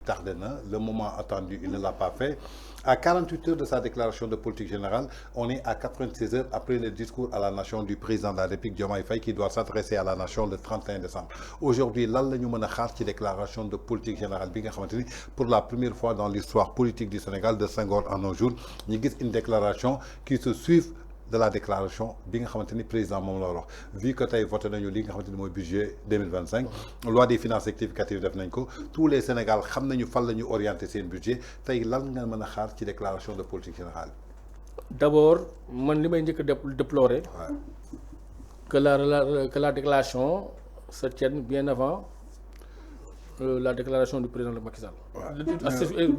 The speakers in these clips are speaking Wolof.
tardé le moment attendu il ne l'a pas fait à 48 heures de sa déclaration de politique générale on est à 96 heures après le discours à la nation du président de la République Diomaye Faye qui doit s'adresser à la nation le 31 décembre aujourd'hui lan la ñu mën a xaar ci déclaration de politique générale bi nga xamante ni pour la première fois dans l'histoire politique du Sénégal de Senghor à nos jours ñu gis une déclaration qui se suive de la déclaration bi nga xamante ni président moom la wax vu que tey voté nañu li nga xamante ni mooy budget 2025 loi des finances rectificatives def nañ ko tous les Sénégal xam nañu fan la ñu orienté seen budget tey lan nga mën a xaar ci déclaration de politique générale. D'abord man li may njëkk a déplorer que la déclaration se tienne bien avant la déclaration du président de Macky Sall.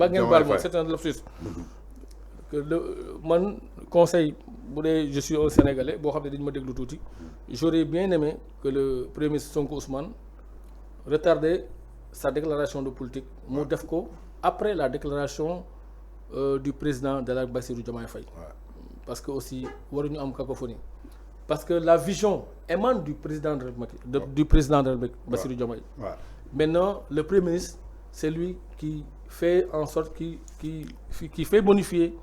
ba ngeen baal ma c'est un lapsus. Que man conseil bu dee je suis un Sénégalais boo xam ne dañu ma déglu tuuti j'aurais bien aimé que le premier ministre Sonko Ousmane retarde sa déclaration de politique mu def ko après la déclaration du président de la Bassirou Diomaye Faye parce que aussi waruñu am cacophonie parce que la vision émane du président de la République Bassirou Diomaye. Maintenant le premier ministre c'est lui qui fait en sorte qui fait bonifier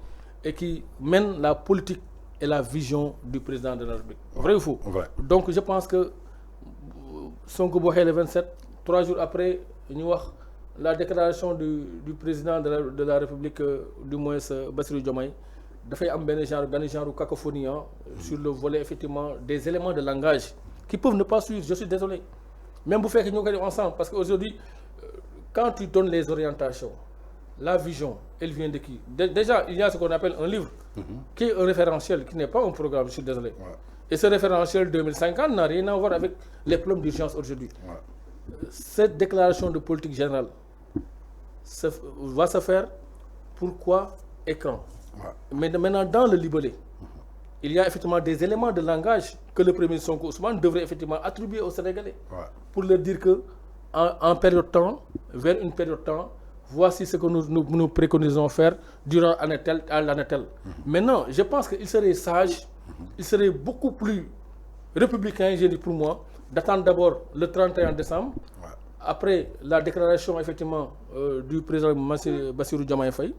et qui mène la politique et la vision du président de la République. Vrai ou faux? Donc je pense que Sonko boo xee le 27 3 jours après ñu wax la déclaration du président de la République du moins Bassirou Diomaye dafay am benn genre cacophonie sur le volet effectivement des éléments de langage qui peuvent ne pas suivre. Je suis désolé même bu fekkee ñoo koy def ensemble parce que aujourd'hui quand tu donnes les orientations la vision elle vient de qui? Déjà il y a ce qu'on appelle un livre qui est un référentiel qui n'est pas un programme, je suis désolé. Et ce référentiel 2050 n'a rien à voir avec les problèmes d'urgence aujourd'hui. Cette déclaration de politique générale va se faire pourquoi écran. Mais maintenant dans le libellé il y a effectivement des éléments de langage que le premier ministre Sonko Ousmane devrait effectivement attribuer aux Sénégalais pour leur dire que en période de temps vers une période de temps voici ce que nous préconisons faire durant l'année telle à l'année telle. Maintenant, je pense qu'il serait sage, il serait beaucoup plus républicain, j'ai dit pour moi, d'attendre d'abord le 31 décembre, après la déclaration effectivement du président Bassirou Diomaye Faye,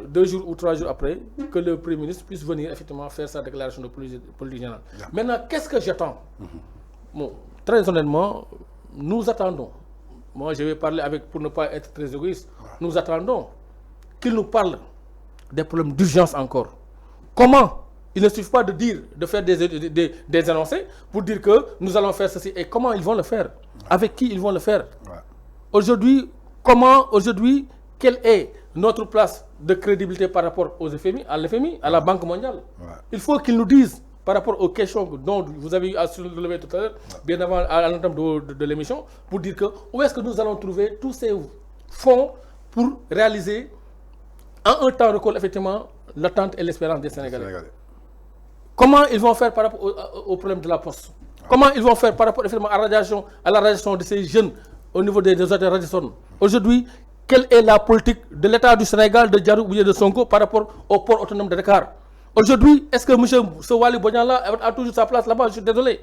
2 jours ou 3 jours après, que le Premier ministre puisse venir effectivement faire sa déclaration de politique générale. Maintenant, qu'est-ce que j'attends? Bon, très honnêtement, nous attendons. Moi, je vais parler pour ne pas être très égoïste. Nous attendons qu'il nous parle des problèmes d'urgence encore. Comment? Il ne suffit pas de faire des annoncés pour dire que nous allons faire ceci. Et comment ils vont le faire? Avec qui ils vont le faire? Aujourd'hui, quelle est notre place de crédibilité par rapport aux FMI, à l'FMI, à la Banque mondiale? Il faut qu'ils nous disent par rapport aux questions dont vous avez eu à soulever tout à l'heure, bien avant à l'entame de l'émission, pour dire que où est-ce que nous allons trouver tous ces fonds pour réaliser en un temps record effectivement l'attente et l'espérance des Sénégalais. Comment ils vont faire par rapport au problème de la poste? Comment ils vont faire par rapport effectivement à la radiation de ces jeunes au niveau des hôtels Radisson? Aujourd'hui, quelle est la politique de l'État du Sénégal, de Diarou ou de Sonko par rapport au port autonome de Dakar? Aujourd'hui, est-ce que M. Sowali Bodian-là a toujours sa place là-bas? Je suis désolé.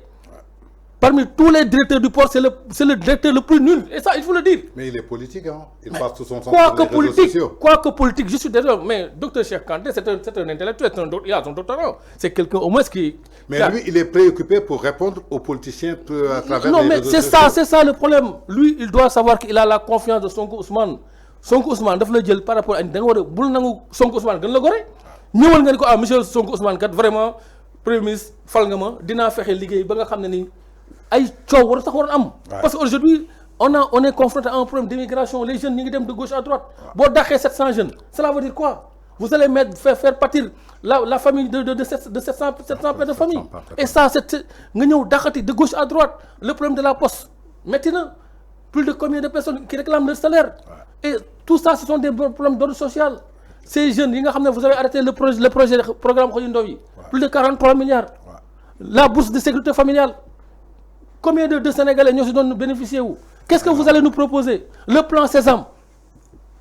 Parmi tous les directeurs du port, c'est le directeur le plus nul. Et ça, il faut le dire. Mais il est politique, hein. Il passe tout son temps sur les réseaux sociaux. Quoique politique, je suis désolé. Mais Dr Cheikh Kanté, c'est un intellectuel, il a son doctorat. C'est quelqu'un au moins qui... Mais lui, il est préoccupé pour répondre aux politiciens à travers les réseaux sociaux. Non, mais c'est ça le problème. Lui, il doit savoir qu'il a la confiance de Sonko Ousmane. Sonko Ousmane, il faut le par rapport à... Sonko Ousmane, il faut ñëwal nga ni ko monsieur Sonko Ousmane kat vraiment premier ministre fal nga ma dinaa fexe liggéey ba nga xam ne ni ay coow war a tax war a am. Parce que aujourd'hui on est confronté à un problème d'immigration, les jeunes ñi ngi dem de gauche à droite. boo dàqee 700 jeunes cela veut dire quoi? Vous allez faire partir la famille de 700 pères de famille. Et ça nga ñëw dàqati de gauche à droite. Le problème de la poste maintenant plus de combien de personnes qui réclament leur salaire. Et tout ça ce sont des problèmes d'ordre social. Ces jeunes, vous avez arrêté le programme Khoyindowi, plus de 43 milliards. La bourse de sécurité familiale, combien de Sénégalais nous bénéficier où? Qu'est-ce que vous allez nous proposer? Le plan Sésame,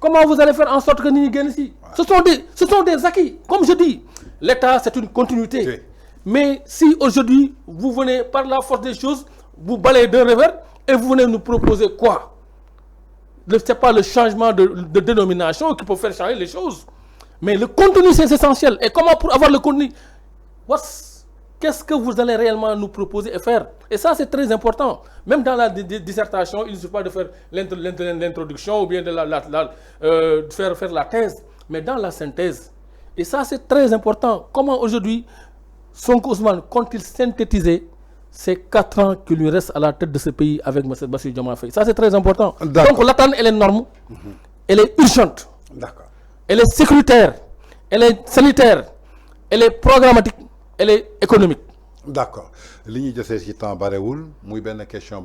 comment vous allez faire en sorte que nous gagnons ici? Ce sont des acquis. Comme je dis, l'État c'est une continuité. Mais si aujourd'hui vous venez par la force des choses, vous balayez d'un revers et vous venez nous proposer quoi? c'est pas le changement de dénomination qui peut faire changer les choses. Mais le contenu, c'est essentiel. Et comment pour avoir le contenu? Qu'est-ce que vous allez réellement nous proposer et faire? Et ça, c'est très important. Même dans la dissertation, il ne suffit pas de faire l'introduction ou bien de faire la thèse, mais dans la synthèse. Et ça, c'est très important. Comment aujourd'hui, Sonko Ousmane compte-t-il synthétiser ces 4 ans qui lui restent à la tête de ce pays avec M. Bassirou Diomaye Faye? Ça, c'est très important. Donc, l'attente, elle est norme, elle est urgente, elle est sécuritaire, elle est sanitaire, elle est programmatique, elle est économique. D'accord. Li ñuy jëfee ci temps barewul muy benn question